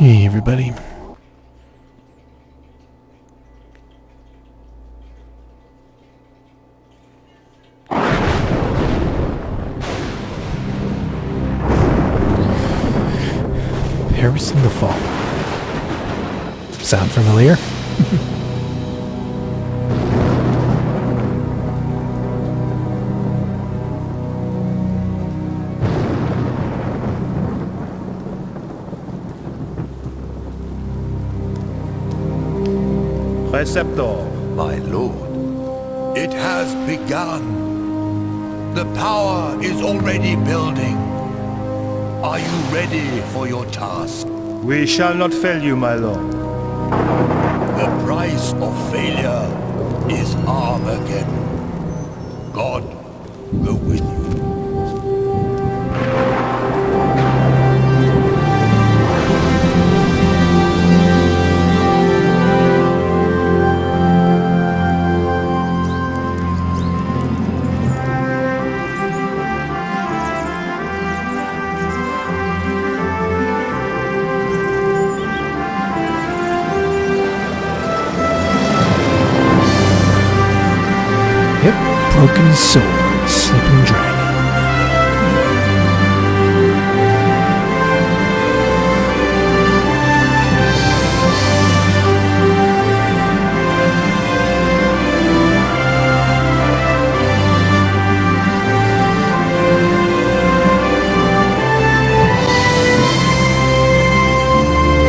Hey everybody. Paris in the Fall. Sound familiar? Preceptor. My lord, it has begun. The power is already building. Are you ready for your task? We shall not fail you, my lord. The price of failure is Armageddon. God go with you. Yep, Broken Sword, Sleeping Dragon.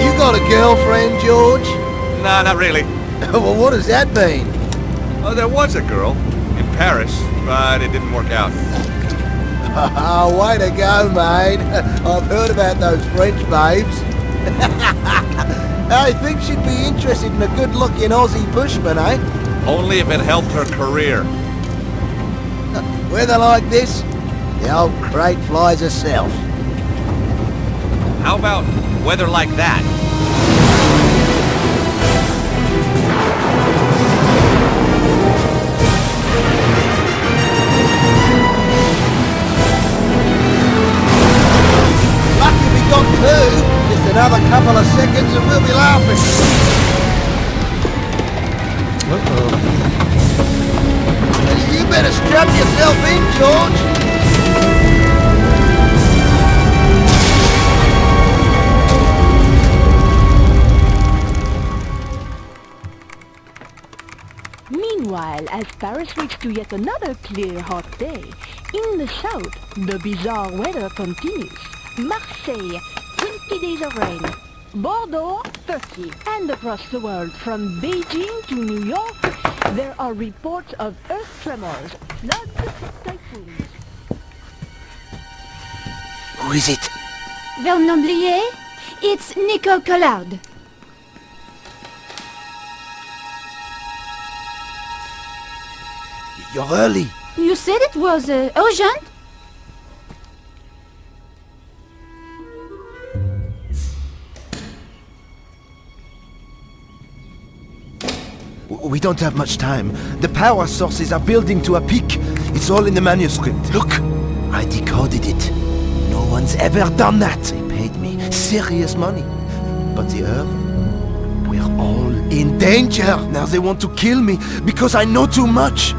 You got a girlfriend, George? Nah, not really. Well, what does that mean? Oh, there was a girl in Paris, but it didn't work out. Oh, way to go, mate. I've heard about those French babes. I think she'd be interested in a good-looking Aussie bushman, eh? Only if it helped her career. Weather like this, the old crate flies herself. How about weather like that? Lucky we got two. Just another couple of seconds and we'll be laughing. Uh-oh. You better strap yourself in, George. Meanwhile, as Paris waits to yet another clear, hot day, in the south, the bizarre weather continues. Marseille, 20 days of rain. Bordeaux, 30. And across the world, from Beijing to New York, there are reports of earth tremors, floods, typhoons. Who is it? Vernon Blier? It's Nico Collard. You're early. You said it was urgent? We don't have much time. The power sources are building to a peak. It's all in the manuscript. Look, I decoded it. No one's ever done that. They paid me serious money. But the Earth, we're all in danger. Now they want to kill me because I know too much.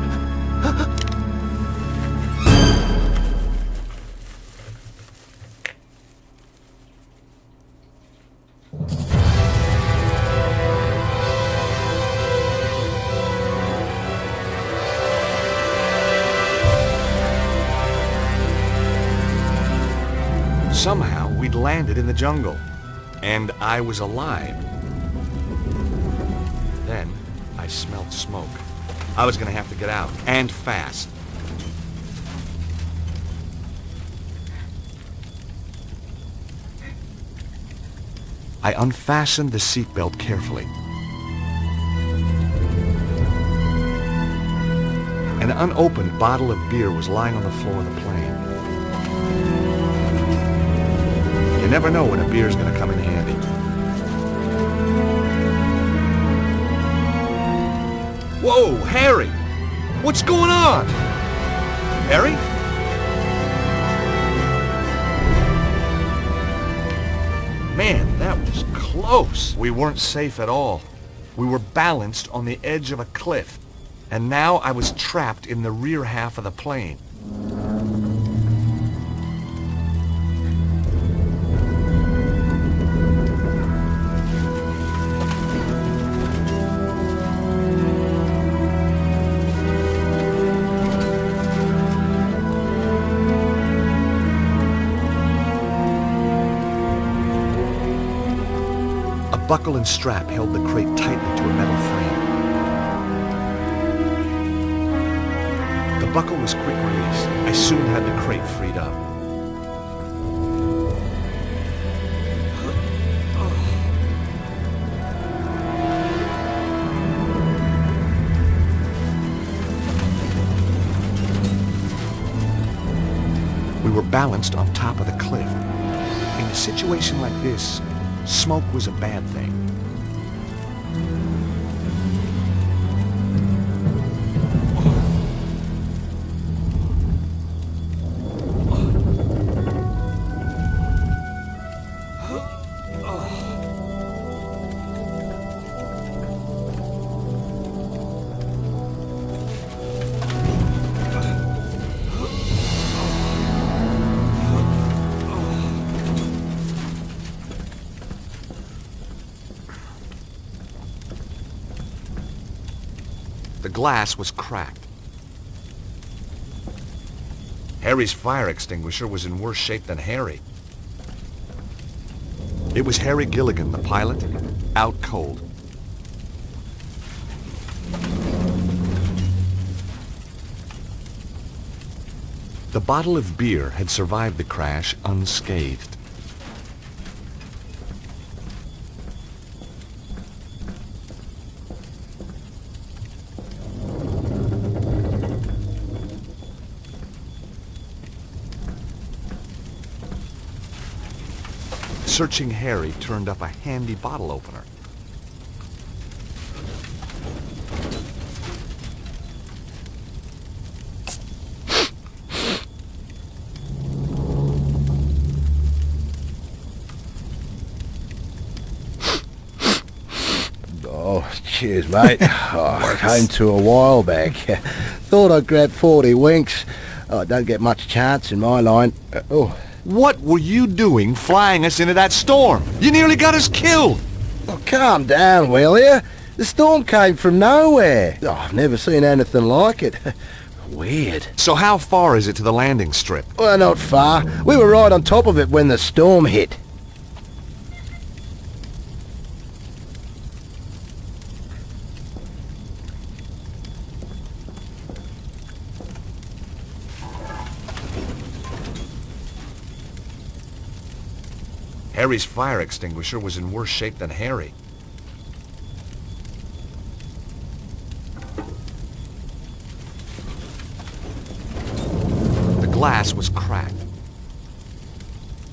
Somehow, we'd landed in the jungle, and I was alive. Then, I smelled smoke. I was gonna have to get out, and fast. I unfastened the seatbelt carefully. An unopened bottle of beer was lying on the floor of the plane. You never know when a beer's gonna come in handy. Whoa, Harry! What's going on? Harry? Man, that was close. We weren't safe at all. We were balanced on the edge of a cliff, and now I was trapped in the rear half of the plane. A buckle and strap held the crate tightly to a metal frame. The buckle was quick release. I soon had the crate freed up. We were balanced on top of the cliff. In a situation like this, smoke was a bad thing. The glass was cracked. Harry's fire extinguisher was in worse shape than Harry. It was Harry Gilligan, the pilot, out cold. The bottle of beer had survived the crash unscathed. Searching Harry turned up a handy bottle opener. Oh, cheers, mate. I came to a while back. Thought I'd grab 40 winks. Oh, don't get much chance in my line. What were you doing flying us into that storm? You nearly got us killed! Oh, calm down, will you? The storm came from nowhere. Oh, I've never seen anything like it. Weird. So how far is it to the landing strip? Well, not far. We were right on top of it when the storm hit. Harry's fire extinguisher was in worse shape than Harry. The glass was cracked.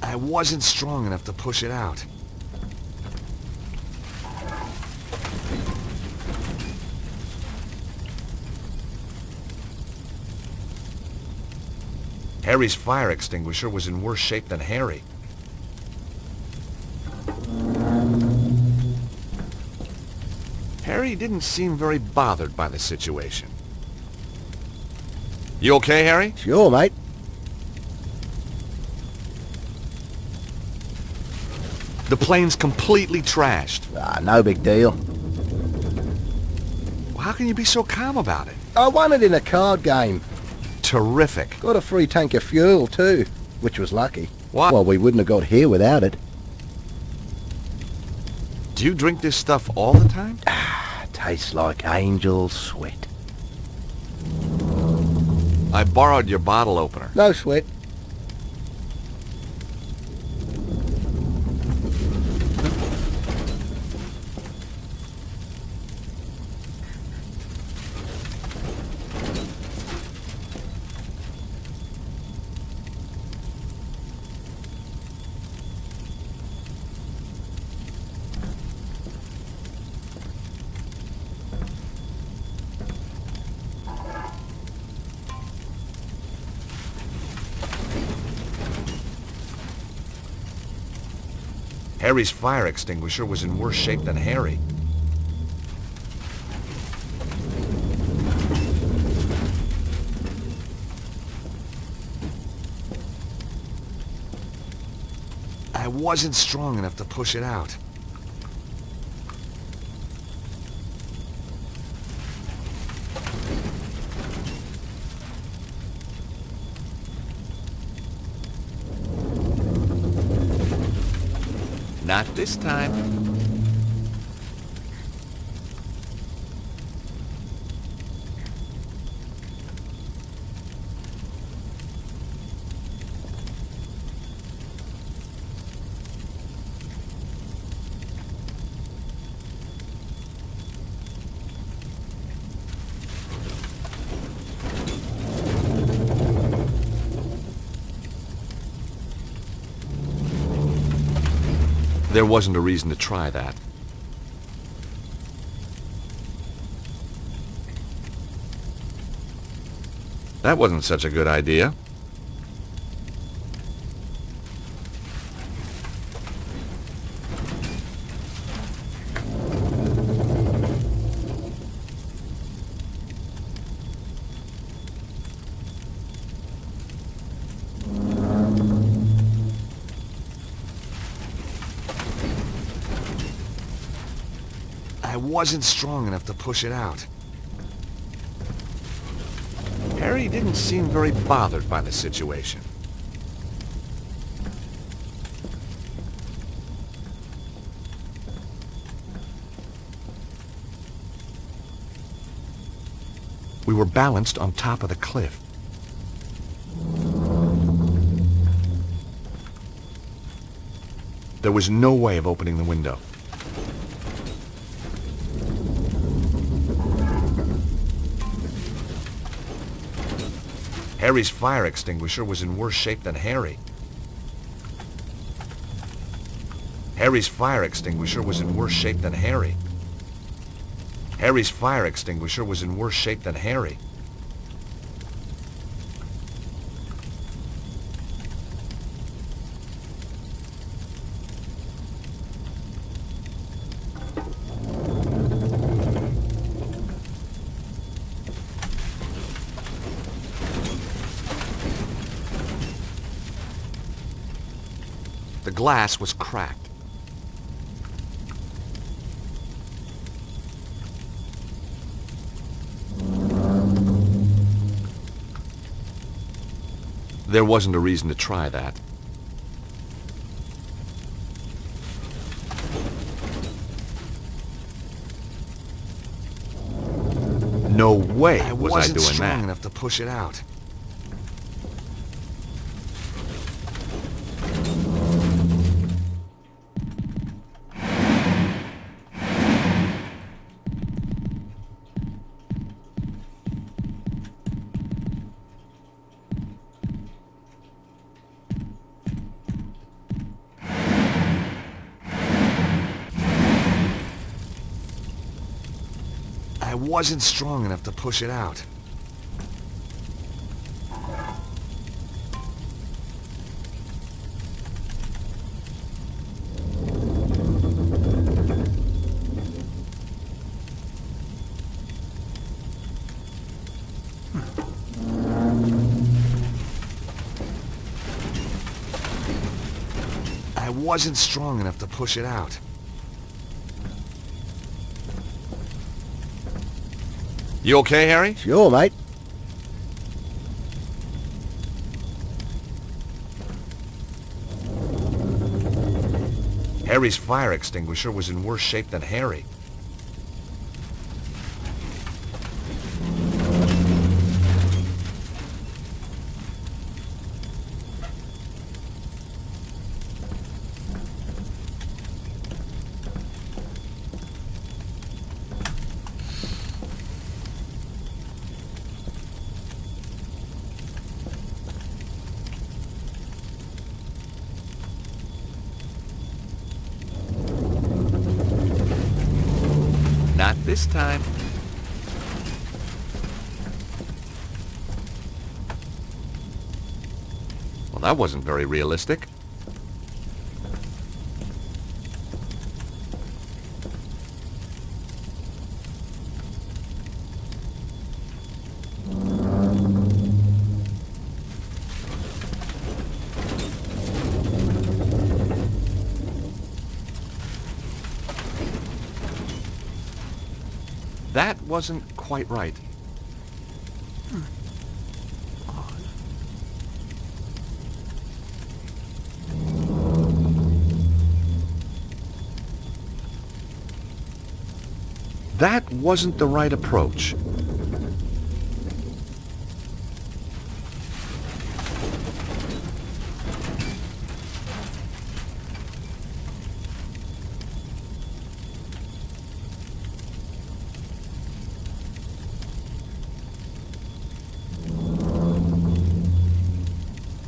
I wasn't strong enough to push it out. Harry's fire extinguisher was in worse shape than Harry. Harry didn't seem very bothered by the situation. You okay, Harry? Sure, mate. The plane's completely trashed. No big deal. Well, how can you be so calm about it? I won it in a card game. Terrific. Got a free tank of fuel, too, which was lucky. What? Well, we wouldn't have got here without it. Do you drink this stuff all the time? Tastes like angel sweat. I borrowed your bottle opener. No sweat. Harry's fire extinguisher was in worse shape than Harry. I wasn't strong enough to push it out. Not this time. There wasn't a reason to try that. That wasn't such a good idea. I wasn't strong enough to push it out. Harry didn't seem very bothered by the situation. We were balanced on top of the cliff. There was no way of opening the window. Harry's fire extinguisher was in worse shape than Harry. Harry's fire extinguisher was in worse shape than Harry. Harry's fire extinguisher was in worse shape than Harry. The glass was cracked. There wasn't a reason to try that. No way was I doing that. I wasn't strong enough to push it out. I wasn't strong enough to push it out. I wasn't strong enough to push it out. You okay, Harry? Sure, mate. Harry's fire extinguisher was in worse shape than Harry. Not this time. Well, that wasn't very realistic. That wasn't quite right. That wasn't the right approach.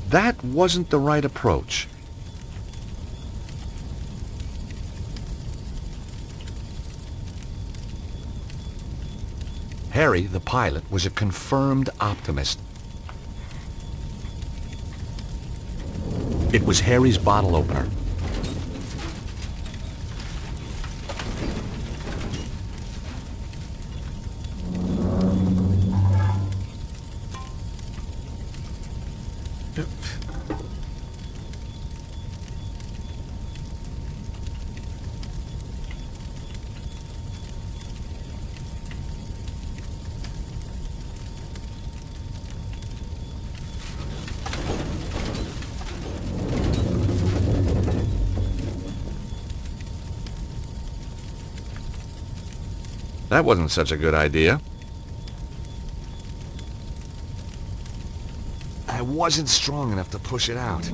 That wasn't the right approach. Harry, the pilot, was a confirmed optimist. It was Harry's bottle opener. That wasn't such a good idea. I wasn't strong enough to push it out.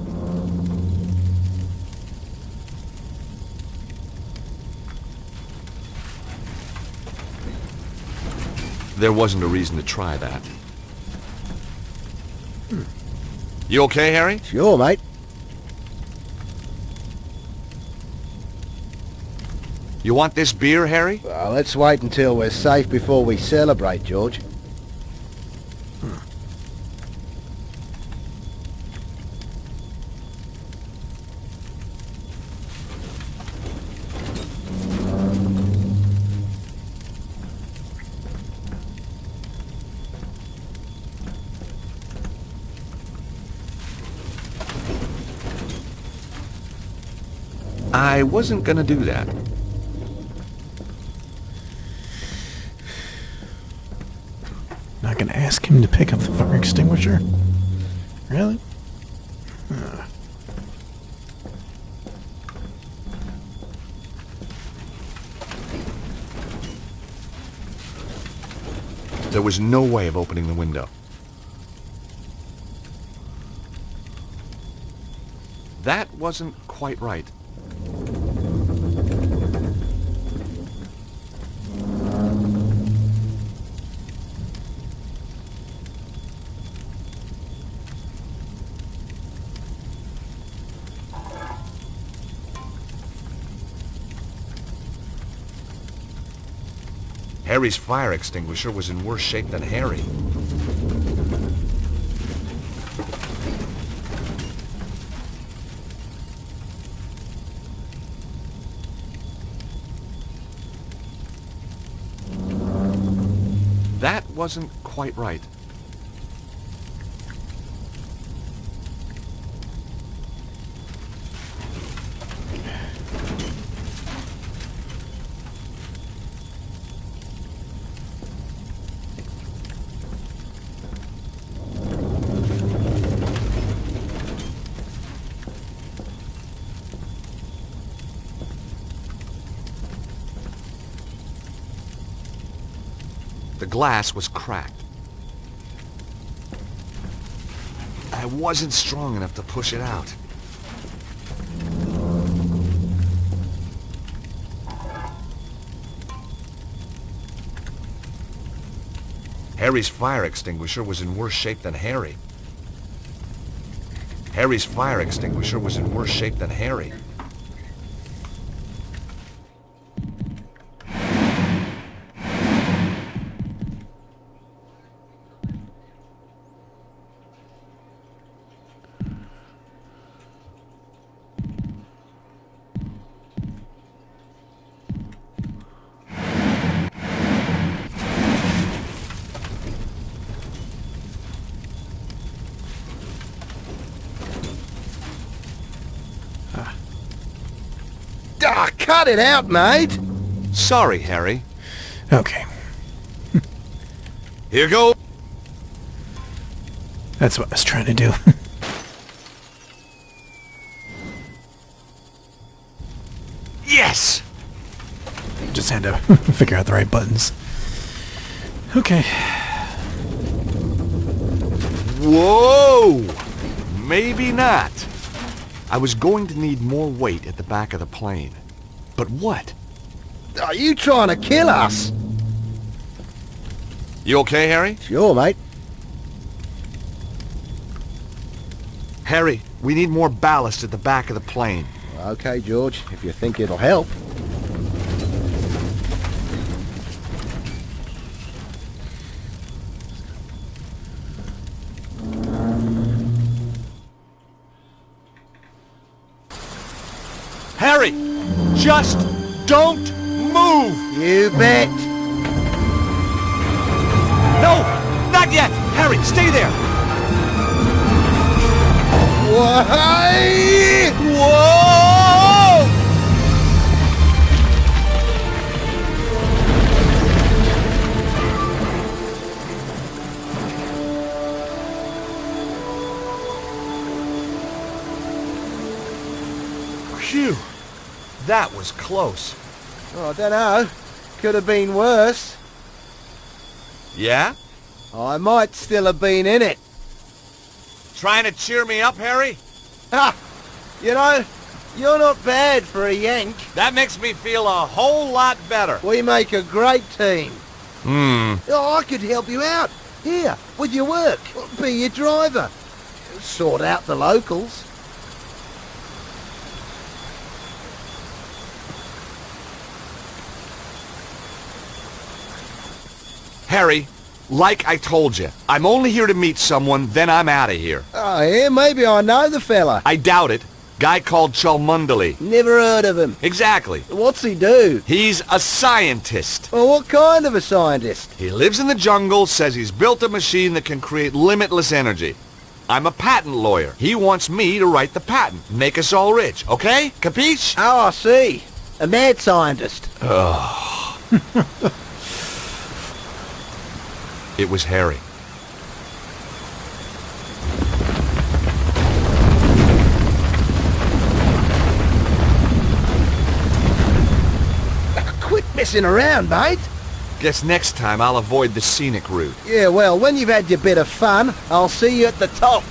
There wasn't a reason to try that. You okay, Harry? Sure, mate. You want this beer, Harry? Well, let's wait until we're safe before we celebrate, George. I wasn't gonna do that. Not gonna ask him to pick up the fire extinguisher? Really? There was no way of opening the window. That wasn't quite right. Harry's fire extinguisher was in worse shape than Harry. That wasn't quite right. The glass was cracked. I wasn't strong enough to push it out. Harry's fire extinguisher was in worse shape than Harry. Harry's fire extinguisher was in worse shape than Harry. Ah, cut it out, mate! Sorry, Harry. Okay. Here go. That's what I was trying to do. Yes! Just had to figure out the right buttons. Okay. Whoa! Maybe not. I was going to need more weight at the back of the plane. But what? Are you trying to kill us? You okay, Harry? Sure, mate. Harry, we need more ballast at the back of the plane. Okay, George, if you think it'll help. Harry! Just don't move! You bet. No! Not yet! Harry, stay there! Why? Whoa! Phew! That was close. Oh, I don't know. Could have been worse. Yeah? I might still have been in it. Trying to cheer me up, Harry? Ha! You know, you're not bad for a Yank. That makes me feel a whole lot better. We make a great team. Hmm. Oh, I could help you out. Here, with your work. Be your driver. Sort out the locals. Harry, like I told you, I'm only here to meet someone, then I'm out of here. Oh, yeah, maybe I know the fella. I doubt it. Guy called Cholmondeley. Never heard of him. Exactly. What's he do? He's a scientist. Well, what kind of a scientist? He lives in the jungle, says he's built a machine that can create limitless energy. I'm a patent lawyer. He wants me to write the patent, make us all rich, okay? Capiche? Oh, I see. A mad scientist. It was Harry. Quit messing around, mate. Guess next time I'll avoid the scenic route. Yeah, well, when you've had your bit of fun, I'll see you at the top.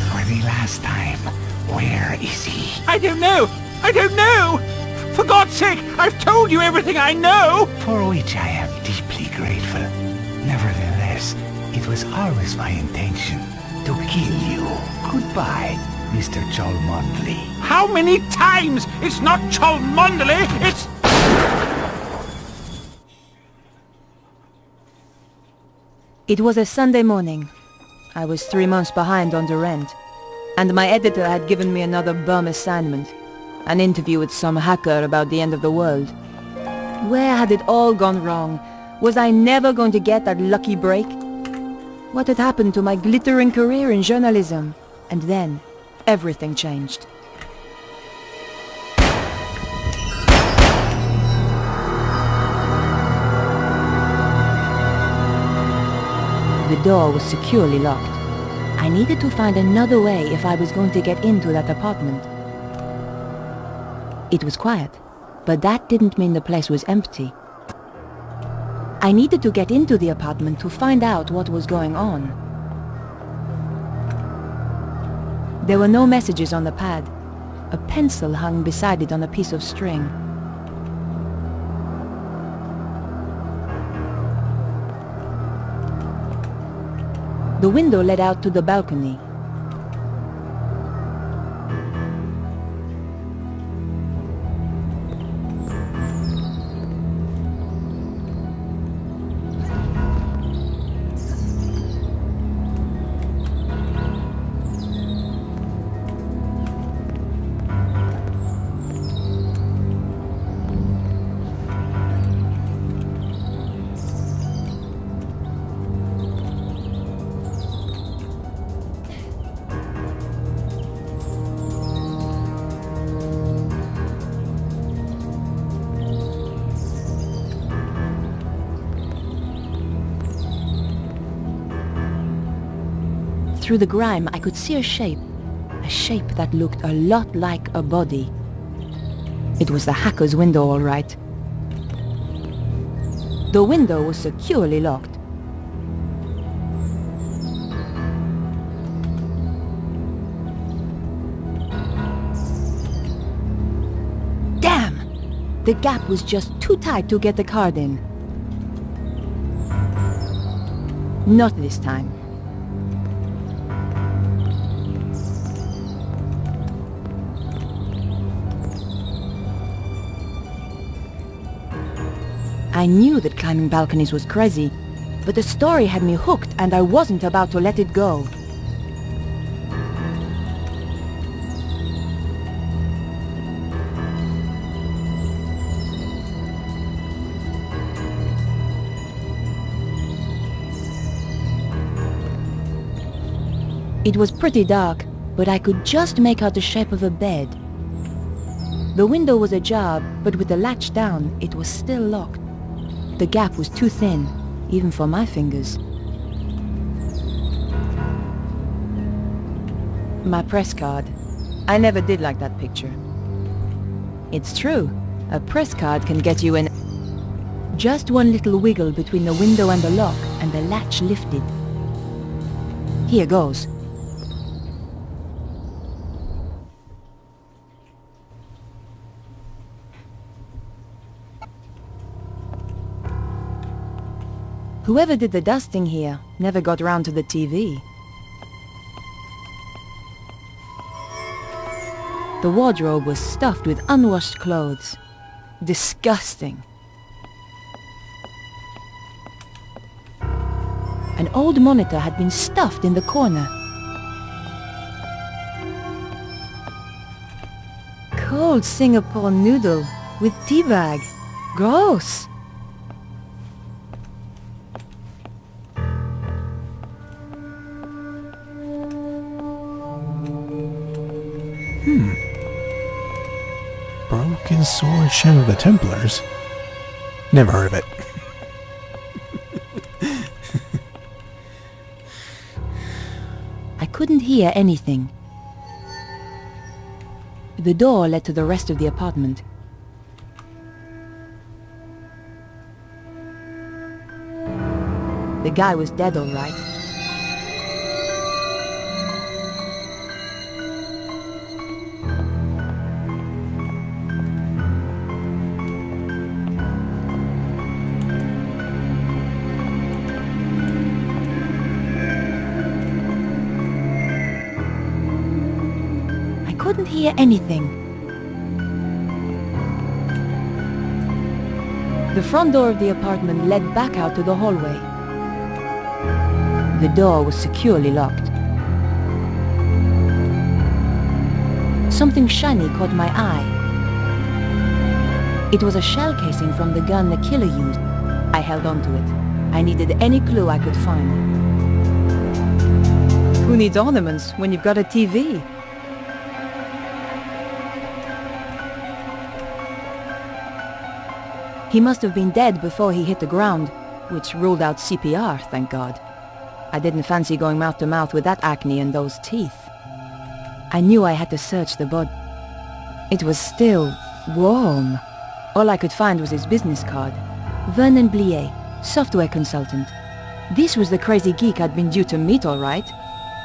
For the last time, where is he? I don't know. I don't know. For God's sake, I've told you everything I know! For which I am deeply grateful. Nevertheless, it was always my intention to kill you. Goodbye, Mr. Cholmondeley. How many times? It's not Cholmondeley, it's... It was a Sunday morning. I was 3 months behind on the rent, and my editor had given me another bum assignment, an interview with some hacker about the end of the world. Where had it all gone wrong? Was I never going to get that lucky break? What had happened to my glittering career in journalism? And then, everything changed. The door was securely locked. I needed to find another way if I was going to get into that apartment. It was quiet, but that didn't mean the place was empty. I needed to get into the apartment to find out what was going on. There were no messages on the pad. A pencil hung beside it on a piece of string. The window led out to the balcony. Through the grime, I could see a shape that looked a lot like a body. It was the hacker's window, all right. The window was securely locked. Damn! The gap was just too tight to get the card in. Not this time. I knew that climbing balconies was crazy, but the story had me hooked and I wasn't about to let it go. It was pretty dark, but I could just make out the shape of a bed. The window was ajar, but with the latch down, it was still locked. The gap was too thin, even for my fingers. My press card. I never did like that picture. It's true, a press card can get you in. Just one little wiggle between the window and the lock, and the latch lifted. Here goes. Whoever did the dusting here never got round to the TV. The wardrobe was stuffed with unwashed clothes. Disgusting. An old monitor had been stuffed in the corner. Cold Singapore noodle with tea bag. Gross. Broken Sword Shadow of the Templars? Never heard of it. I couldn't hear anything. The door led to the rest of the apartment. The guy was dead, all right. couldn't hear anything. The front door of the apartment led back out to the hallway. The door was securely locked. Something shiny caught my eye. It was a shell casing from the gun the killer used. I held on to it. I needed any clue I could find. Who needs ornaments when you've got a TV? He must have been dead before he hit the ground, which ruled out CPR, thank God. I didn't fancy going mouth to mouth with that acne and those teeth. I knew I had to search the body. It was still warm. All I could find was his business card. Vernon Blier, software consultant. This was the crazy geek I'd been due to meet, all right.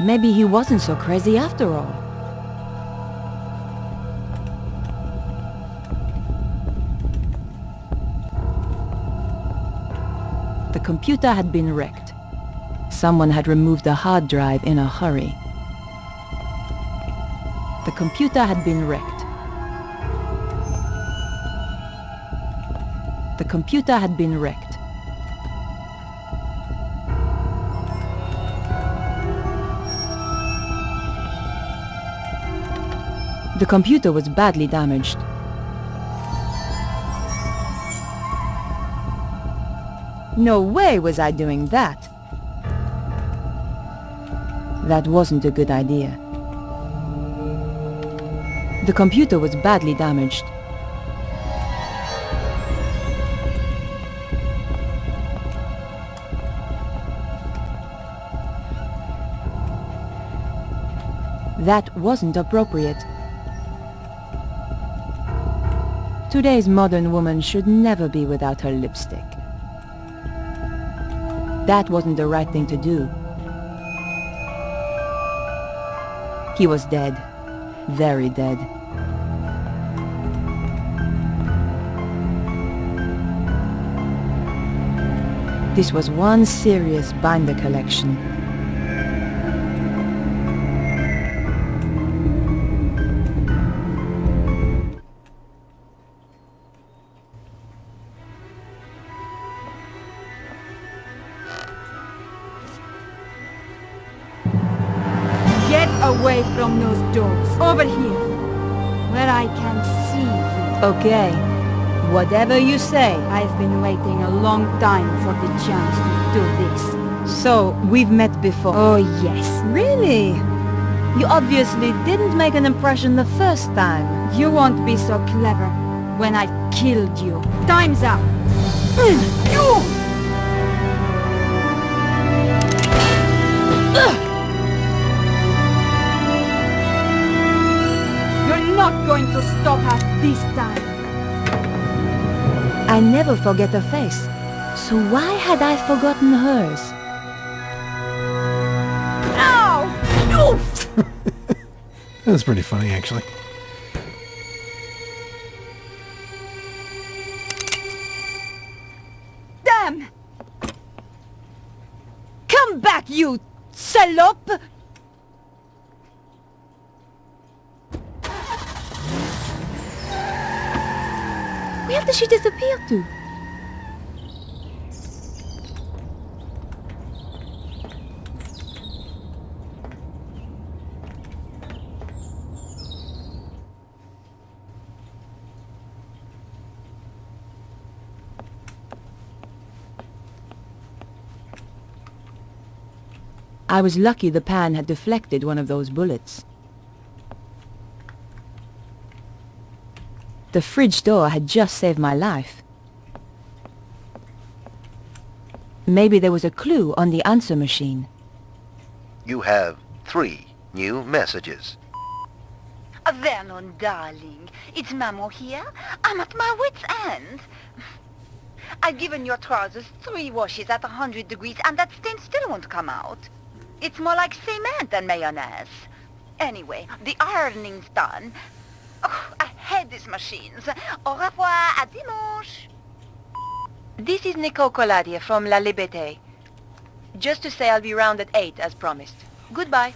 Maybe he wasn't so crazy after all. The computer had been wrecked. Someone had removed the hard drive in a hurry. The computer had been wrecked. The computer had been wrecked. The computer was badly damaged. No way was I doing that. That wasn't a good idea. The computer was badly damaged. That wasn't appropriate. Today's modern woman should never be without her lipstick. That wasn't the right thing to do. He was dead. Very dead. This was one serious binder collection. Get away from those doors. Over here. Where I can see you. Okay. Whatever you say. I've been waiting a long time for the chance to do this. So, we've met before? Oh, yes. Really? You obviously didn't make an impression the first time. You won't be so clever when I've killed you. Time's up. You're not going to stop us this time. I never forget a face. So why had I forgotten hers? Ow! That was pretty funny, actually. Damn! Come back, you salope! Where did she disappear to? I was lucky the pan had deflected one of those bullets. The fridge door had just saved my life. Maybe there was a clue on the answer machine. You have 3 new messages. Vernon, darling, it's Maman here. I'm at my wit's end. I've given your trousers 3 washes at 100 degrees and that stain still won't come out. It's more like cement than mayonnaise. Anyway, the ironing's done. Oh, I hate these machines. Au revoir, à dimanche. This is Nicole Collard from La Liberté. Just to say I'll be round at 8 as promised. Goodbye.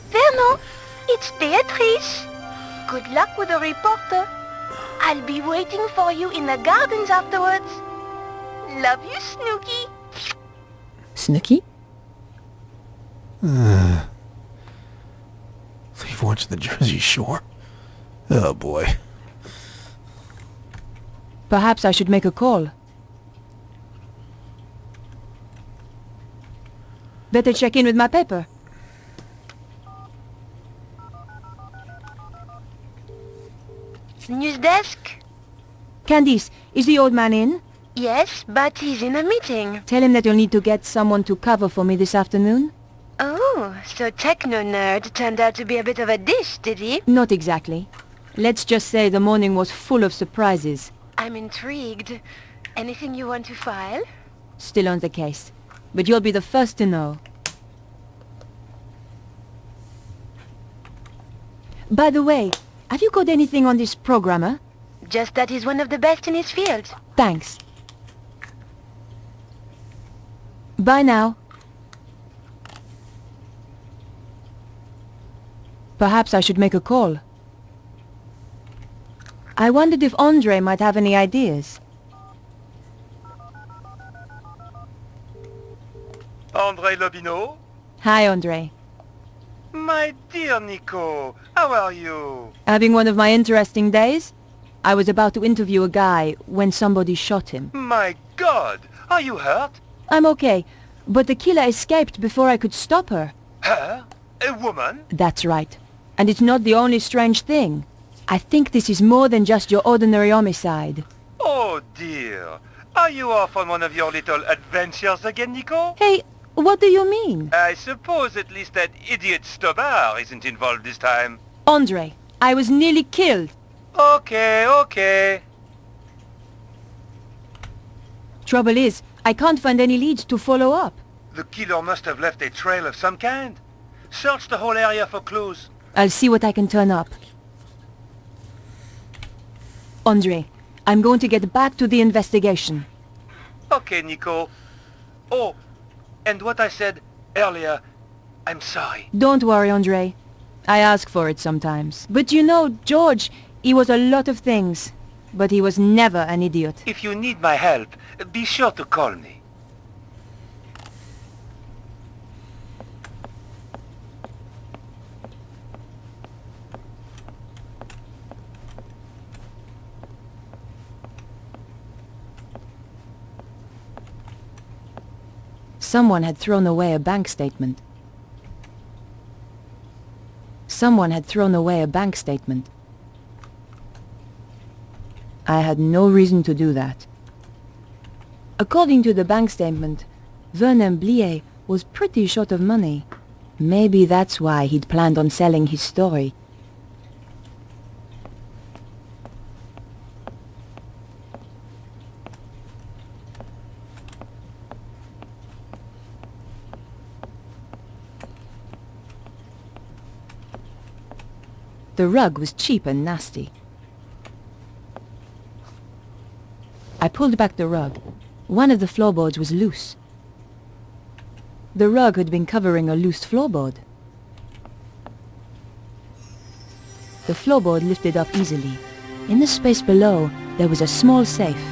Vernon, It's Beatrice. Good luck with the reporter. I'll be waiting for you in the gardens afterwards. Love you, Snooky. Snooky? Leave watch the Jersey Shore. Oh boy. Perhaps I should make a call. Better check in with my paper. News desk? Candice, is the old man in? Yes, but he's in a meeting. Tell him that you'll need to get someone to cover for me this afternoon. Oh, so Techno-Nerd turned out to be a bit of a dish, did he? Not exactly. Let's just say the morning was full of surprises. I'm intrigued. Anything you want to file? Still on the case. But you'll be the first to know. By the way, have you got anything on this programmer? Just that he's one of the best in his field. Thanks. Bye now. Perhaps I should make a call. I wondered if Andre might have any ideas. André Lobineau? Hi, Andre. My dear Nico, how are you? Having one of my interesting days? I was about to interview a guy when somebody shot him. My God, are you hurt? I'm okay, but the killer escaped before I could stop her. Her? A woman? That's right. And it's not the only strange thing. I think this is more than just your ordinary homicide. Oh dear. Are you off on one of your little adventures again, Nico? Hey, what do you mean? I suppose at least that idiot Stobar isn't involved this time. Andre, I was nearly killed. Okay. Trouble is, I can't find any leads to follow up. The killer must have left a trail of some kind. Search the whole area for clues. I'll see what I can turn up. Andre, I'm going to get back to the investigation. Okay, Nico. Oh, and what I said earlier, I'm sorry. Don't worry, Andre. I ask for it sometimes. But you know, George, he was a lot of things. But he was never an idiot. If you need my help, be sure to call me. Someone had thrown away a bank statement. Someone had thrown away a bank statement. I had no reason to do that. According to the bank statement, Vernon Blier was pretty short of money. Maybe that's why he'd planned on selling his story. The rug was cheap and nasty. I pulled back the rug. One of the floorboards was loose. The rug had been covering a loose floorboard. The floorboard lifted up easily. In the space below, there was a small safe.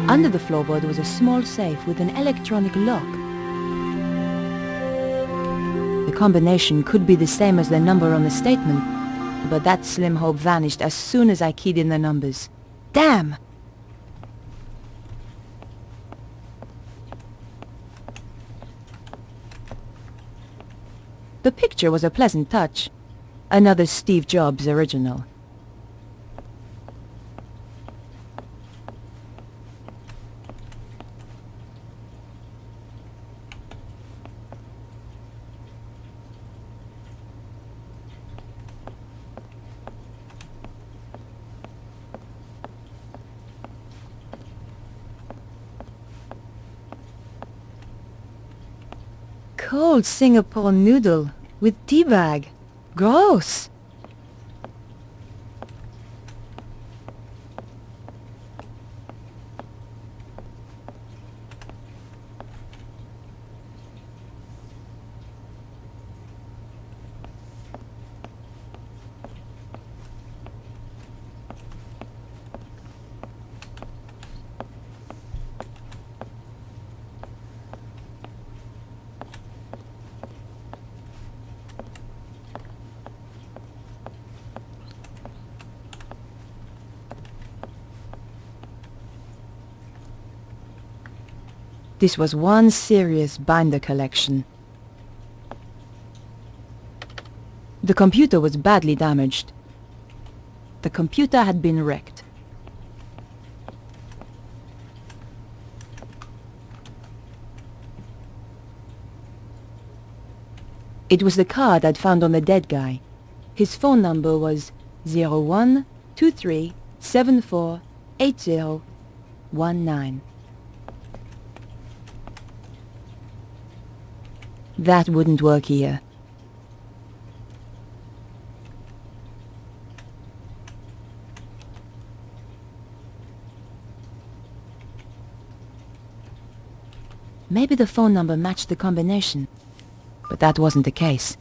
Under the floorboard was a small safe with an electronic lock. The combination could be the same as the number on the statement, but that slim hope vanished as soon as I keyed in the numbers. Damn! The picture was a pleasant touch. Another Steve Jobs original. Cold Singapore noodle with tea bag. Gross! This was one serious binder collection. The computer was badly damaged. The computer had been wrecked. It was the card I'd found on the dead guy. His phone number was 0123748019. That wouldn't work here. Maybe the phone number matched the combination, but that wasn't the case.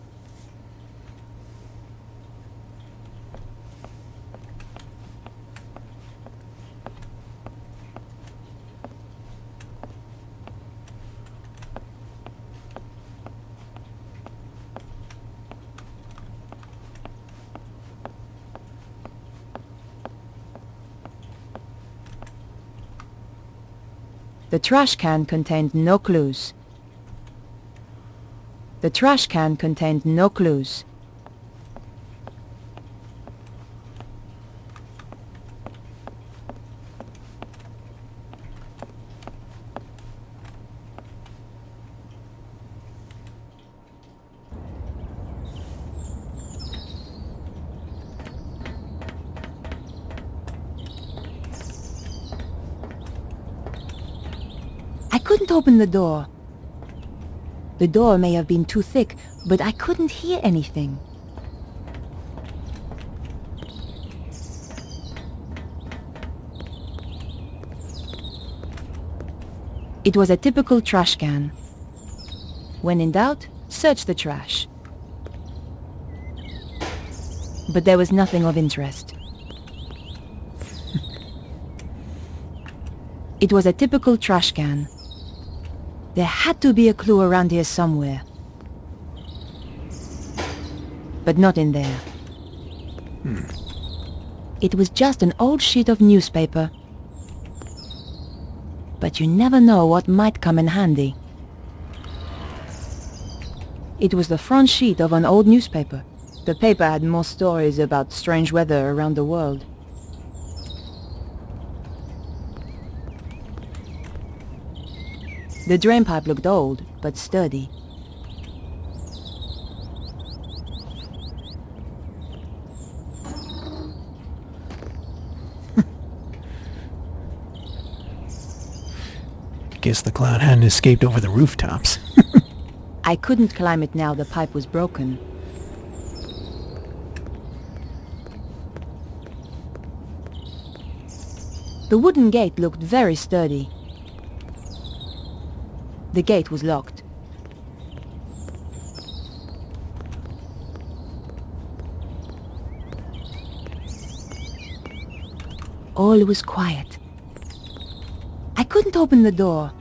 The trash can contained no clues. The trash can contained no clues. I couldn't open the door. The door may have been too thick, but I couldn't hear anything. It was a typical trash can. When in doubt, search the trash. But there was nothing of interest. It was a typical trash can. There had to be a clue around here somewhere. But not in there. It was just an old sheet of newspaper. But you never know what might come in handy. It was the front sheet of an old newspaper. The paper had more stories about strange weather around the world. The drain pipe looked old, but sturdy. Guess the cloud hadn't escaped over the rooftops. I couldn't climb it now the pipe was broken. The wooden gate looked very sturdy. The gate was locked. All was quiet. I couldn't open the door.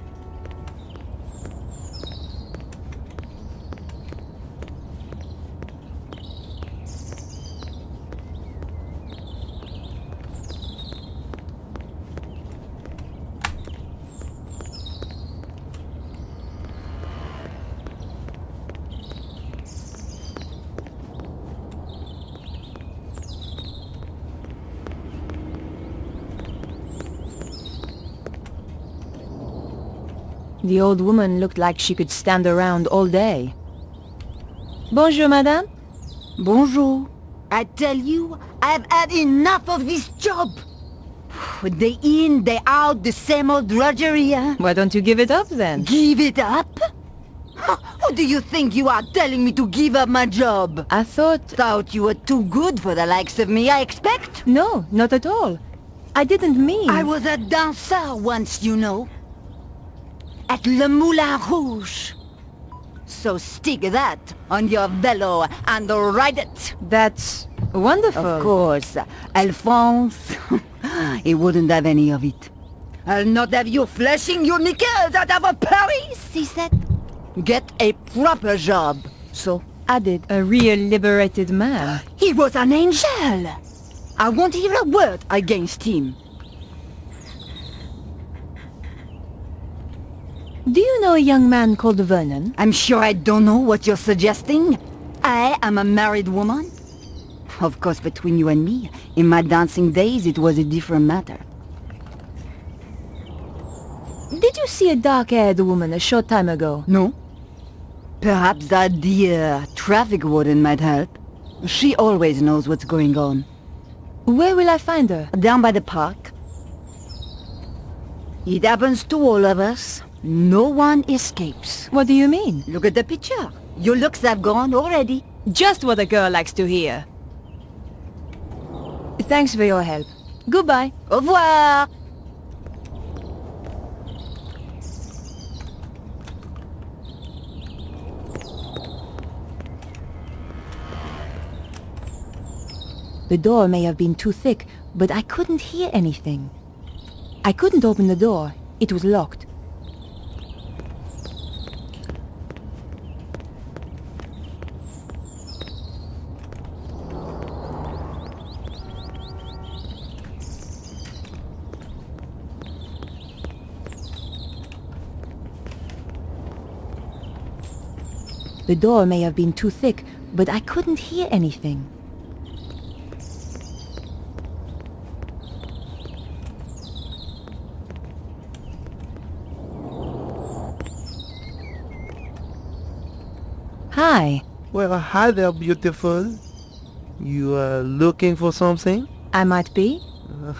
The old woman looked like she could stand around all day. Bonjour, madame. Bonjour. I tell you, I've had enough of this job. Day in, day out, the same old drudgery, huh? Why don't you give it up then? Give it up? Who do you think you are telling me to give up my job? I thought you were too good for the likes of me, I expect? No, not at all. I didn't mean... I was a dancer once, you know. At Le Moulin Rouge. So stick that on your velo and ride it. That's wonderful. Of course. Alphonse, he wouldn't have any of it. I'll not have you flashing your knickers out of Paris, he said. Get a proper job. So I did. A real liberated man. He was an angel. I won't hear a word against him. Do you know a young man called Vernon? I'm sure I don't know what you're suggesting. I am a married woman. Of course, between you and me, in my dancing days, it was a different matter. Did you see a dark-haired woman a short time ago? No. Perhaps that dear traffic warden might help. She always knows what's going on. Where will I find her? Down by the park. It happens to all of us. No one escapes. What do you mean? Look at the picture. Your looks have gone already. Just what a girl likes to hear. Thanks for your help. Goodbye. Au revoir. The door may have been too thick, but I couldn't hear anything. I couldn't open the door. It was locked. The door may have been too thick, but I couldn't hear anything. Hi. Well, hi there, beautiful. You are looking for something? I might be.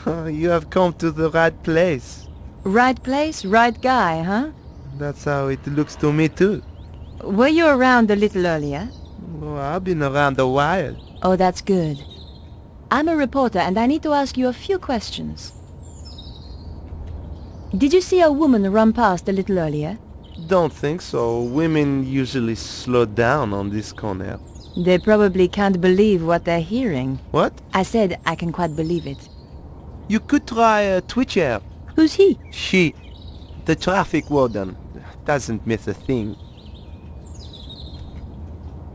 You have come to the right place. Right place, right guy, huh? That's how it looks to me too. Were you around a little earlier? Oh, I've been around a while. Oh, that's good. I'm a reporter and I need to ask you a few questions. Did you see a woman run past a little earlier? Don't think so. Women usually slow down on this corner. They probably can't believe what they're hearing. What? I said I can quite believe it. You could try a Twitcher. Who's he? She. The traffic warden. Doesn't miss a thing.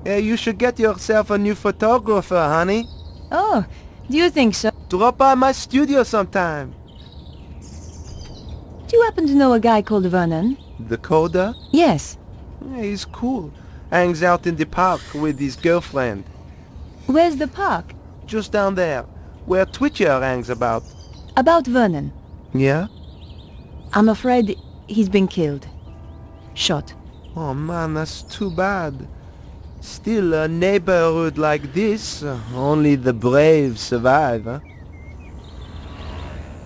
You should get yourself a new photographer, honey. Oh, do you think so? Drop by my studio sometime. Do you happen to know a guy called Vernon? The coder? Yes. Yeah, he's cool. Hangs out in the park with his girlfriend. Where's the park? Just down there, where Twitcher hangs about. About Vernon. Yeah? I'm afraid he's been killed. Shot. Oh man, that's too bad. Still, a neighborhood like this, only the brave survive, huh?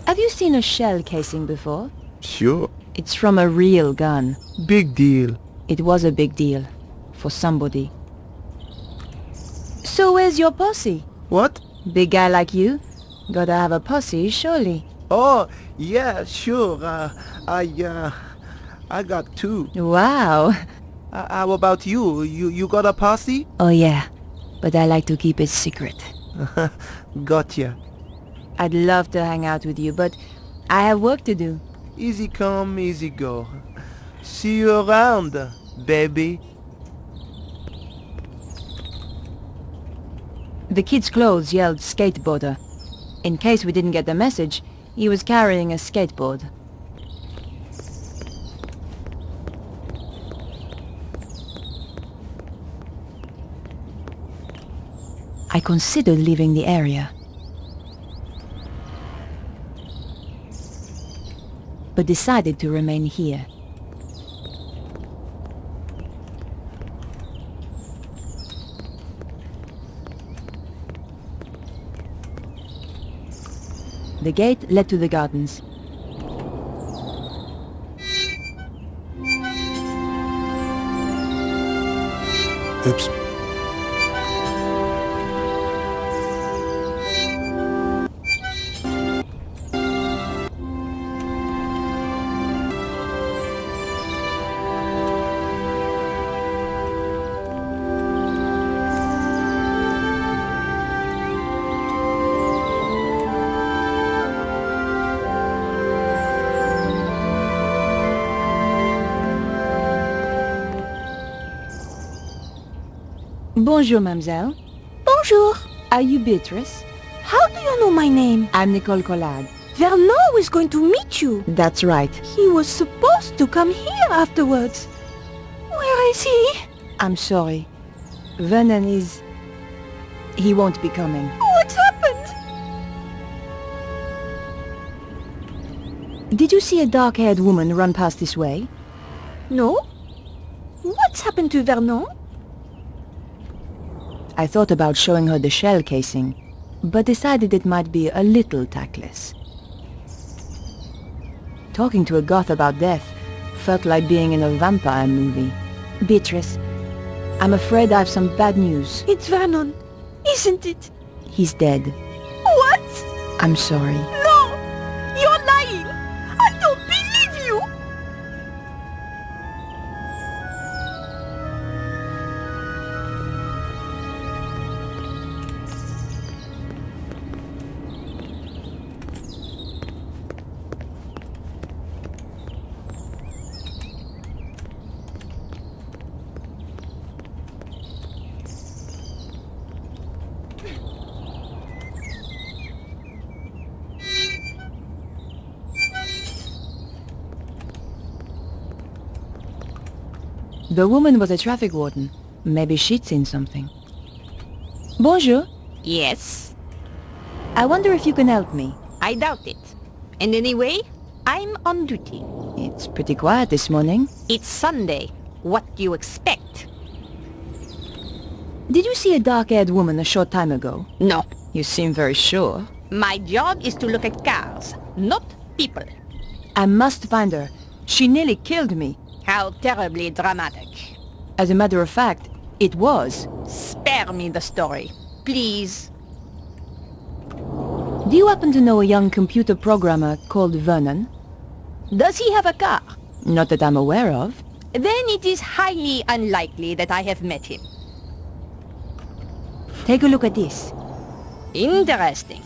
Have you seen a shell casing before? Sure. It's from a real gun. Big deal. It was a big deal. For somebody. So where's your posse? What? Big guy like you? Gotta have a posse, surely. Oh, yeah, sure. I got two. Wow. How about you? You got a posse? Oh yeah, but I like to keep it secret. Gotcha. I'd love to hang out with you, but I have work to do. Easy come, easy go. See you around, baby. The kid's clothes yelled skateboarder. In case we didn't get the message, he was carrying a skateboard. I considered leaving the area, but decided to remain here. The gate led to the gardens. Oops. Bonjour, mademoiselle. Bonjour. Are you Beatrice? How do you know my name? I'm Nicole Collard. Vernon was going to meet you. That's right. He was supposed supposed to come here afterwards. Where is he? I'm sorry. Vernon is... He won't be coming. What's happened? Did you see a dark-haired woman run past this way? No. What's happened to Vernon? I thought about showing her the shell casing, but decided it might be a little tactless. Talking to a goth about death felt like being in a vampire movie. Beatrice, I'm afraid I have some bad news. It's Vernon, isn't it? He's dead. What? I'm sorry. No! You're lying! I don't believe you! The woman was a traffic warden. Maybe she'd seen something. Bonjour. Yes? I wonder if you can help me. I doubt it. And anyway, I'm on duty. It's pretty quiet this morning. It's Sunday. What do you expect? Did you see a dark-haired woman a short time ago? No. You seem very sure. My job is to look at cars, not people. I must find her. She nearly killed me. How terribly dramatic. As a matter of fact, it was. Spare me the story, please. Do you happen to know a young computer programmer called Vernon? Does he have a car? Not that I'm aware of. Then it is highly unlikely that I have met him. Take a look at this. Interesting.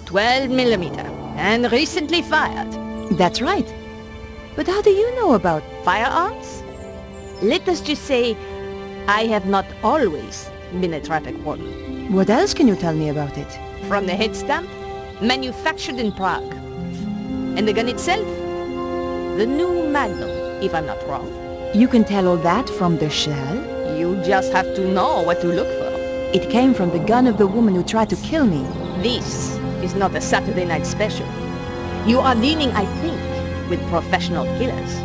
12mm, and recently fired. That's right. But how do you know about firearms? Let us just say, I have not always been a traffic warden. What else can you tell me about it? From the head stamp, manufactured in Prague. And the gun itself? The new Magnum, if I'm not wrong. You can tell all that from the shell? You just have to know what to look for. It came from the gun of the woman who tried to kill me. This is not a Saturday night special. You are dealing, I think, with professional killers.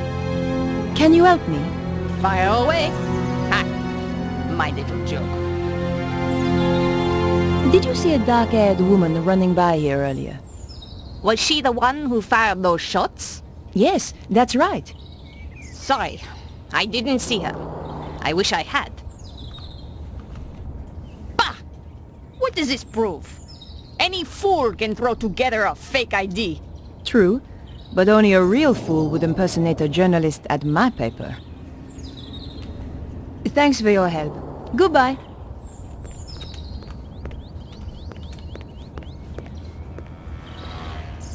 Can you help me? Fire away. Ha! My little joke. Did you see a dark-haired woman running by here earlier? Was she the one who fired those shots? Yes, that's right. Sorry, I didn't see her. I wish I had. Bah! What does this prove? Any fool can throw together a fake ID. True. But only a real fool would impersonate a journalist at my paper. Thanks for your help. Goodbye.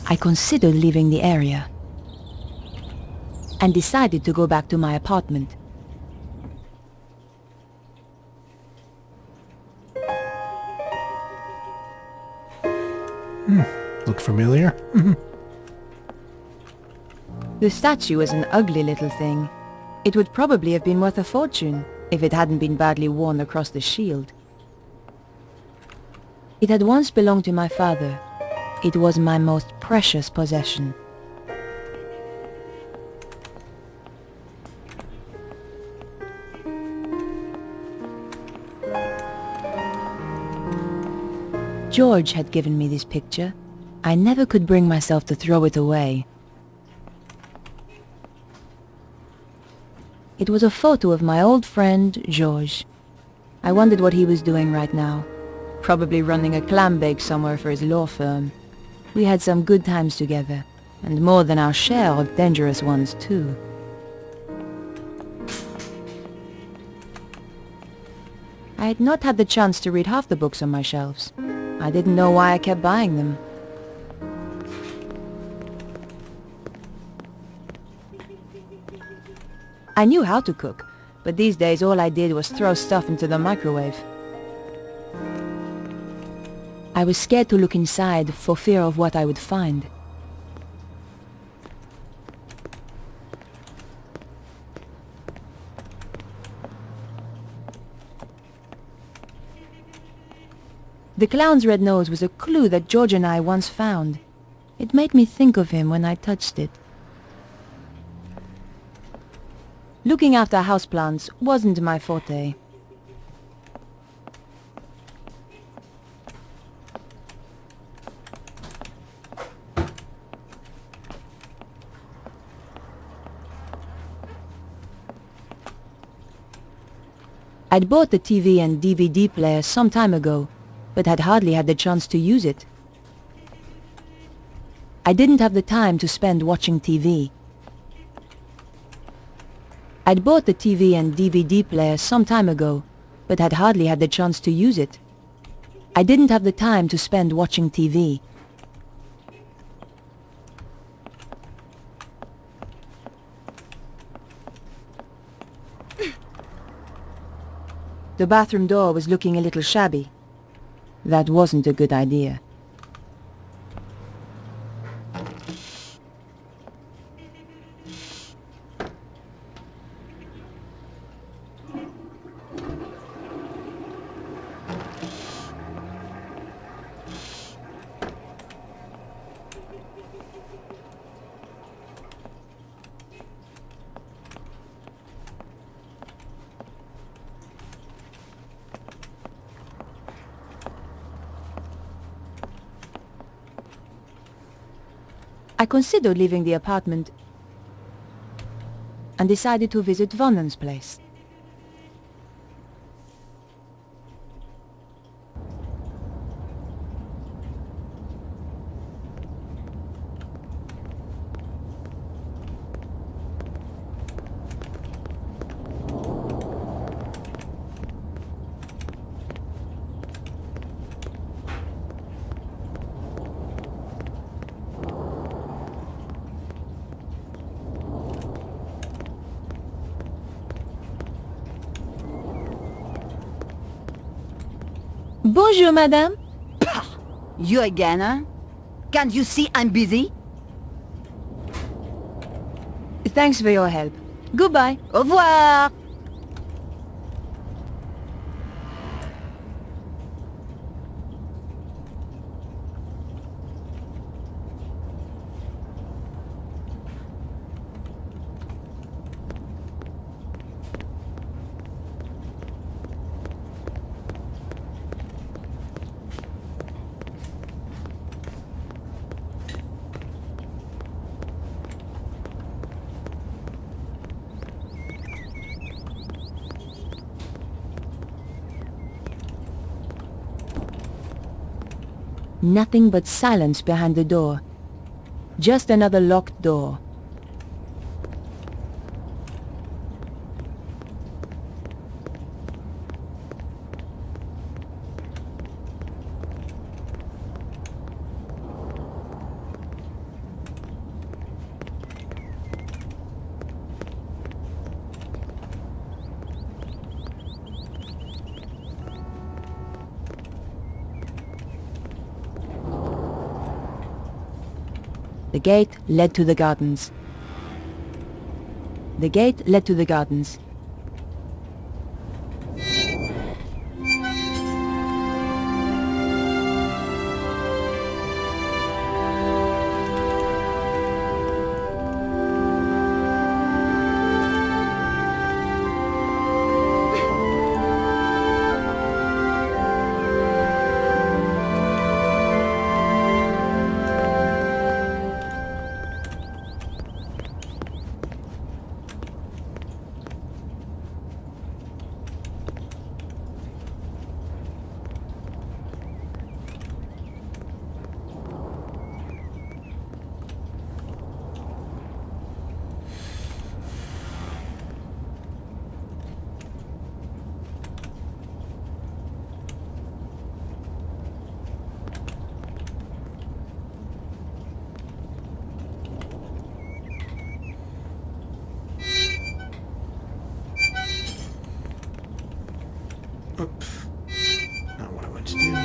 I considered leaving the area and decided to go back to my apartment. Look familiar? The statue is an ugly little thing. It would probably have been worth a fortune if it hadn't been badly worn across the shield. It had once belonged to my father. It was my most precious possession. George had given me this picture. I never could bring myself to throw it away. It was a photo of my old friend, George. I wondered what he was doing right now. Probably running a clam bake somewhere for his law firm. We had some good times together, and more than our share of dangerous ones, too. I had not had the chance to read half the books on my shelves. I didn't know why I kept buying them. I knew how to cook, but these days all I did was throw stuff into the microwave. I was scared to look inside for fear of what I would find. The clown's red nose was a clue that George and I once found. It made me think of him when I touched it. Looking after houseplants wasn't my forte. I'd bought the TV and DVD player some time ago, but had hardly had the chance to use it. I didn't have the time to spend watching TV. I'd bought the TV and DVD player some time ago, but had hardly had the chance to use it. I didn't have the time to spend watching TV. The bathroom door was looking a little shabby. That wasn't a good idea. I considered leaving the apartment and decided to visit Vonnen's place. Bonjour, madame. You again, huh? Can't you see I'm busy? Thanks for your help. Goodbye. Au revoir. Nothing but silence behind the door. Just another locked door. The gate led to the gardens. The gate led to the gardens. Oops. Not what I want to do.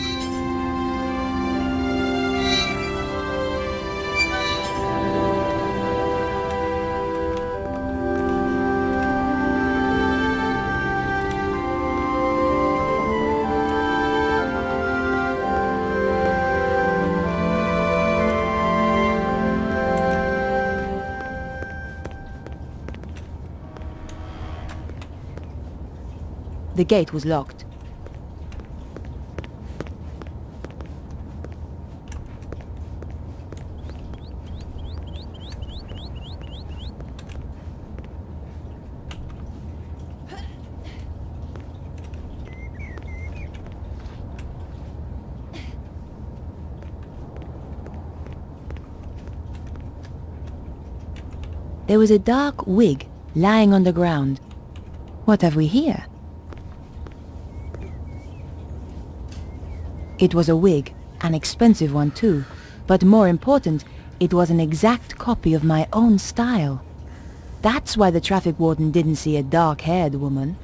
The gate was locked. There was a dark wig lying on the ground. What have we here? It was a wig, an expensive one too. But more important, it was an exact copy of my own style. That's why the traffic warden didn't see a dark-haired woman.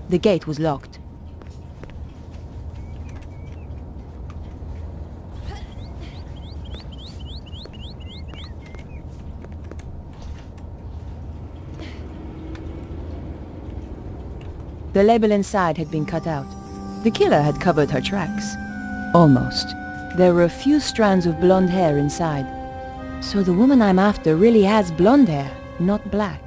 The gate was locked. The label inside had been cut out. The killer had covered her tracks. Almost. There were a few strands of blonde hair inside. So the woman I'm after really has blonde hair, not black.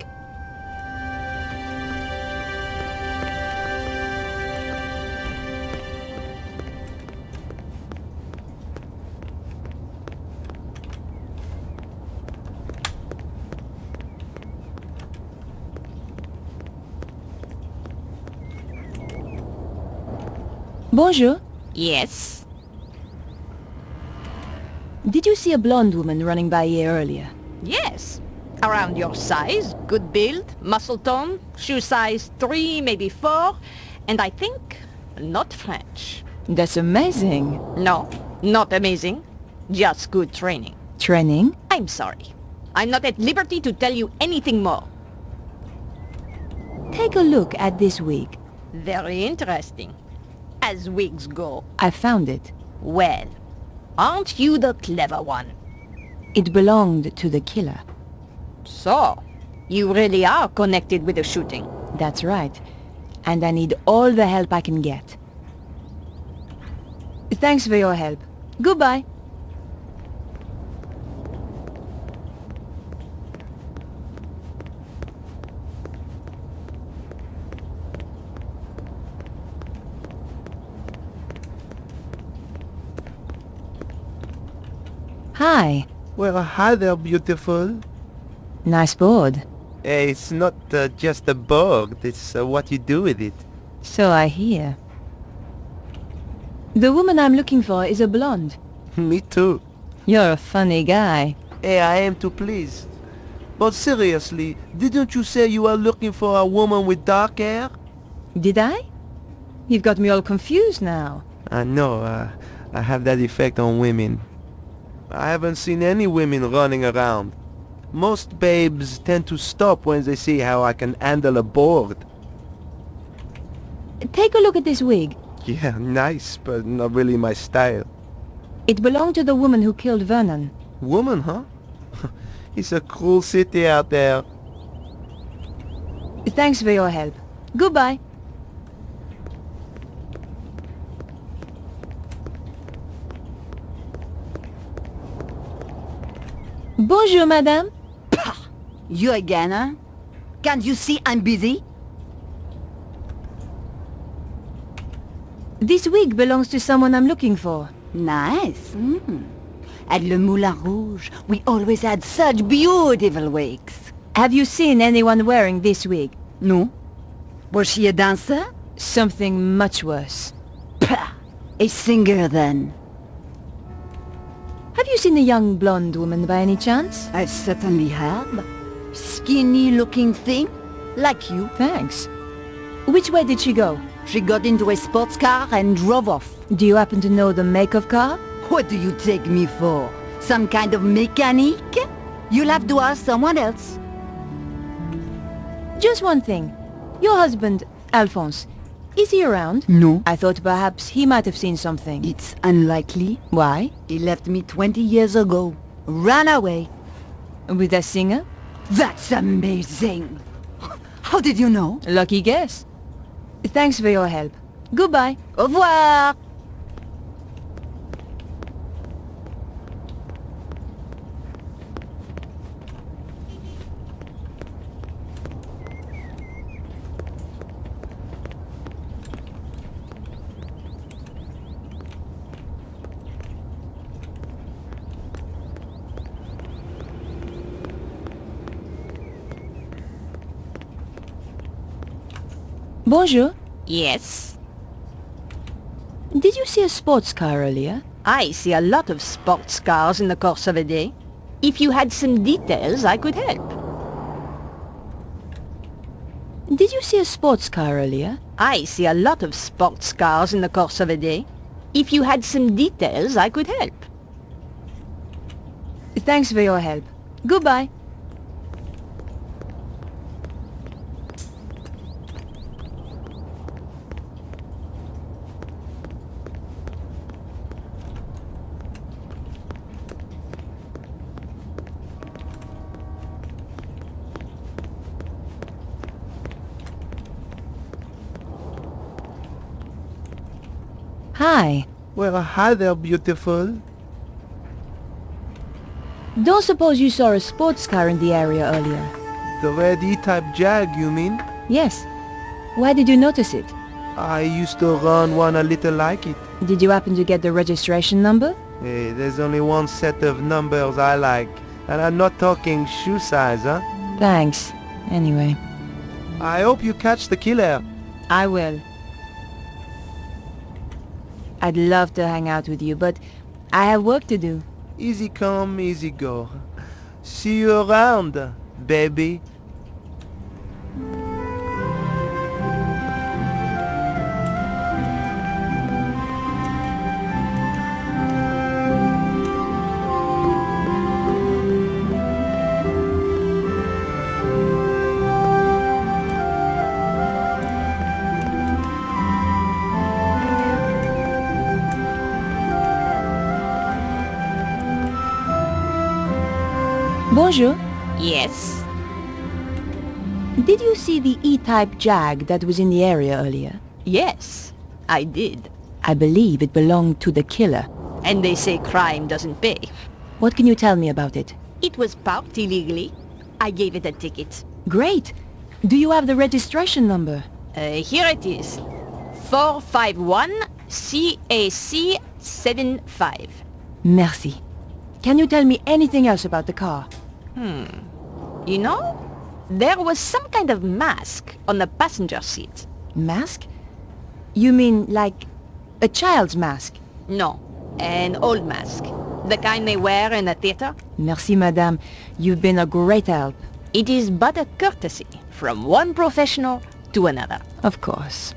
Bonjour. Yes? Did you see a blonde woman running by here earlier? Yes. Around your size, good build, muscle tone, shoe size 3, maybe 4, and I think not French. That's amazing. No, not amazing. Just good training. Training? I'm sorry. I'm not at liberty to tell you anything more. Take a look at this wig. Very interesting. As wigs go. I found it. Well, aren't you the clever one? It belonged to the killer. So, you really are connected with the shooting. That's right. And I need all the help I can get. Thanks for your help. Goodbye. Hi. Well, hi there, beautiful. Nice board. It's not just a board, it's what you do with it. So I hear. The woman I'm looking for is a blonde. Me too. You're a funny guy. Hey, I am too pleased. But seriously, didn't you say you are looking for a woman with dark hair? Did I? You've got me all confused now. I know, I have that effect on women. I haven't seen any women running around. Most babes tend to stop when they see how I can handle a board. Take a look at this wig. Yeah, nice, but not really my style. It belonged to the woman who killed Vernon. Woman, huh? It's a cruel city out there. Thanks for your help. Goodbye. Bonjour, madame. Pah! You again, huh? Can't you see I'm busy? This wig belongs to someone I'm looking for. Nice. At Le Moulin Rouge, we always had such beautiful wigs. Have you seen anyone wearing this wig? No. Was she a dancer? Something much worse. Pah! A singer, then. Have you seen a young blonde woman by any chance? I certainly have. Skinny-looking thing, like you. Thanks. Which way did she go? She got into a sports car and drove off. Do you happen to know the make of car? What do you take me for? Some kind of mechanic? You'll have to ask someone else. Just one thing. Your husband, Alphonse, is he around? No. I thought perhaps he might have seen something. It's unlikely. Why? He left me 20 years ago. Ran away. With a singer? That's amazing! How did you know? Lucky guess. Thanks for your help. Goodbye. Au revoir! Bonjour. Yes? Did you see a sports car earlier? I see a lot of sports cars in the course of a day. If you had some details, I could help. Did you see a sports car earlier? I see a lot of sports cars in the course of a day. If you had some details, I could help. Thanks for your help. Goodbye. Hi. Well, hi there, beautiful. Don't suppose you saw a sports car in the area earlier? The red E-Type Jag, you mean? Yes. Why did you notice it? I used to run one a little like it. Did you happen to get the registration number? Hey, there's only one set of numbers I like. And I'm not talking shoe size, huh? Thanks. Anyway. I hope you catch the killer. I will. I'd love to hang out with you, but I have work to do. Easy come, easy go. See you around, baby. Bonjour. Yes? Did you see the E-Type Jag that was in the area earlier? Yes, I did. I believe it belonged to the killer. And they say crime doesn't pay. What can you tell me about it? It was parked illegally. I gave it a ticket. Great. Do you have the registration number? Here it is. 451 CAC 75. Merci. Can you tell me anything else about the car? You know, there was some kind of mask on the passenger seat. Mask? You mean like a child's mask? No, an old mask. The kind they wear in a theater. Merci, madame. You've been a great help. It is but a courtesy from one professional to another. Of course.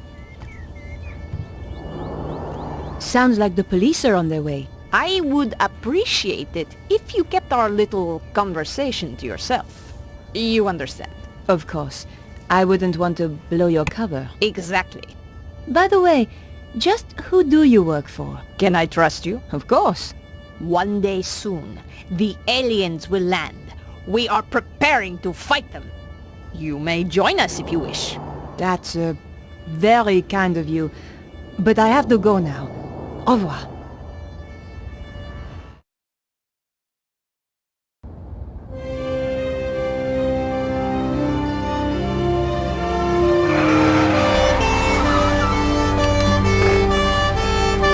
Sounds like the police are on their way. I would appreciate it if you kept our little conversation to yourself. You understand? Of course. I wouldn't want to blow your cover. Exactly. By the way, just who do you work for? Can I trust you? Of course. One day soon, the aliens will land. We are preparing to fight them. You may join us if you wish. That's very kind of you. But I have to go now. Au revoir.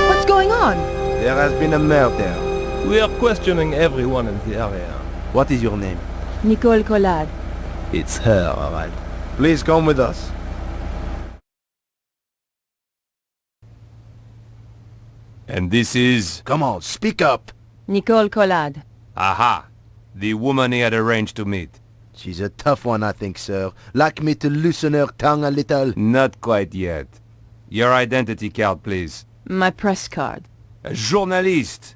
What's going on? There has been a murder. We are questioning everyone in the area. What is your name? Nicole Collard. It's her, all right. Please come with us. And this is... Come on, speak up. Nicole Collard. Aha! The woman he had arranged to meet. She's a tough one, I think, sir. Like me to loosen her tongue a little? Not quite yet. Your identity card, please. My press card. A journalist.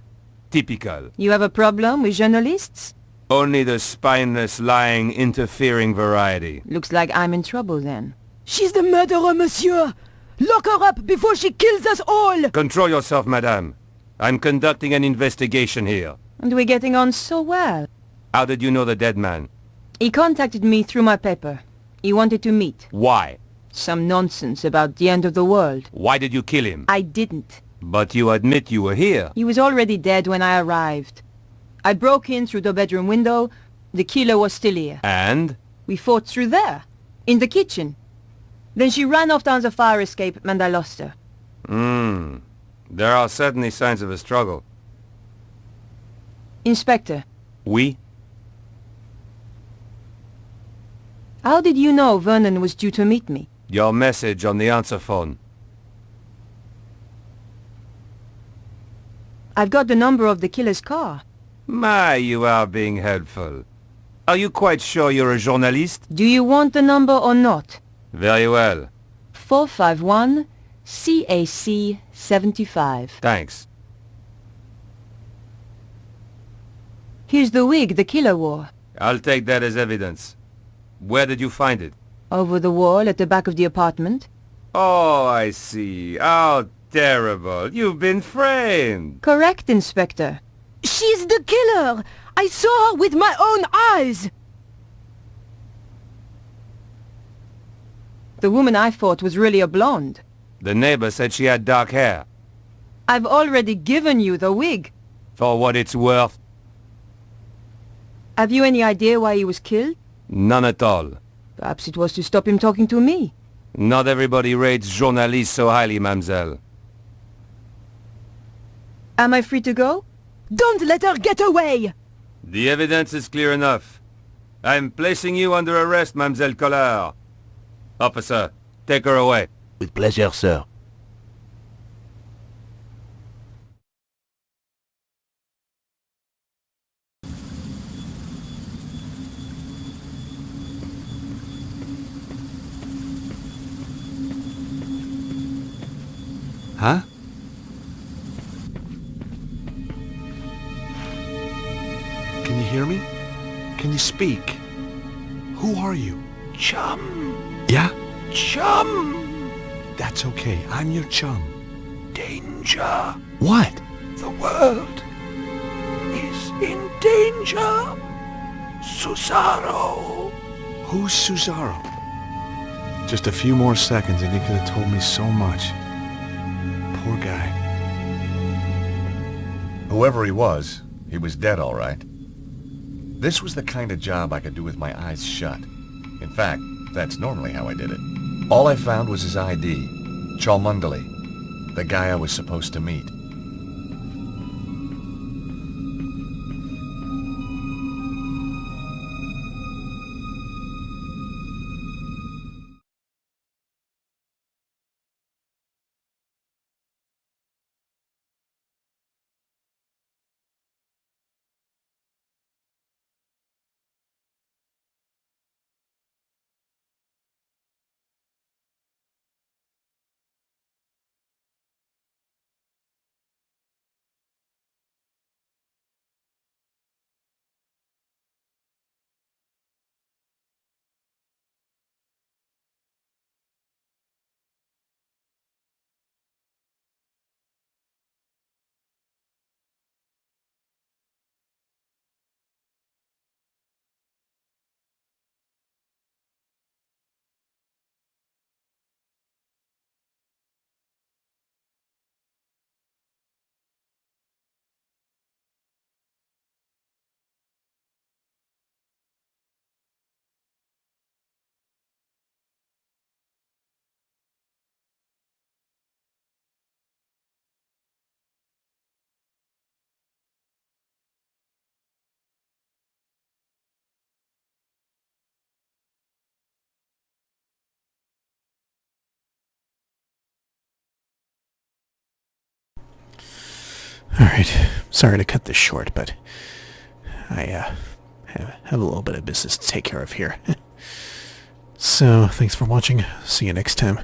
Typical. You have a problem with journalists? Only the spineless, lying, interfering variety. Looks like I'm in trouble then. She's the murderer, monsieur! Lock her up before she kills us all! Control yourself, madame. I'm conducting an investigation here. And we're getting on so well. How did you know the dead man? He contacted me through my paper. He wanted to meet. Why? Some nonsense about the end of the world. Why did you kill him? I didn't. But you admit you were here. He was already dead when I arrived. I broke in through the bedroom window. The killer was still here. And? We fought through there, in the kitchen. Then she ran off down the fire escape and I lost her. There are certainly signs of a struggle. Inspector. Oui? How did you know Vernon was due to meet me? Your message on the answer phone. I've got the number of the killer's car. My, you are being helpful. Are you quite sure you're a journalist? Do you want the number or not? Very well. 451 CAC 75. Thanks. Here's the wig the killer wore. I'll take that as evidence. Where did you find it? Over the wall at the back of the apartment. Oh, I see. How terrible. You've been framed. Correct, Inspector. She's the killer! I saw her with my own eyes! The woman I fought was really a blonde. The neighbor said she had dark hair. I've already given you the wig. For what it's worth. Have you any idea why he was killed? None at all. Perhaps it was to stop him talking to me. Not everybody rates journalists so highly, mademoiselle. Am I free to go? Don't let her get away! The evidence is clear enough. I'm placing you under arrest, Mademoiselle Collard. Officer, take her away. With pleasure, sir. Huh? Can you hear me? Can you speak? Who are you? Chum. Yeah? Chum. That's okay. I'm your chum. Danger. What? The world is in danger. Susaro. Who's Susaro? Just a few more seconds and he could have told me so much. Poor guy. Whoever he was dead all right. This was the kind of job I could do with my eyes shut. In fact, that's normally how I did it. All I found was his ID, Cholmondeley, the guy I was supposed to meet. Alright, sorry to cut this short, but I have a little bit of business to take care of here. So, thanks for watching. See you next time.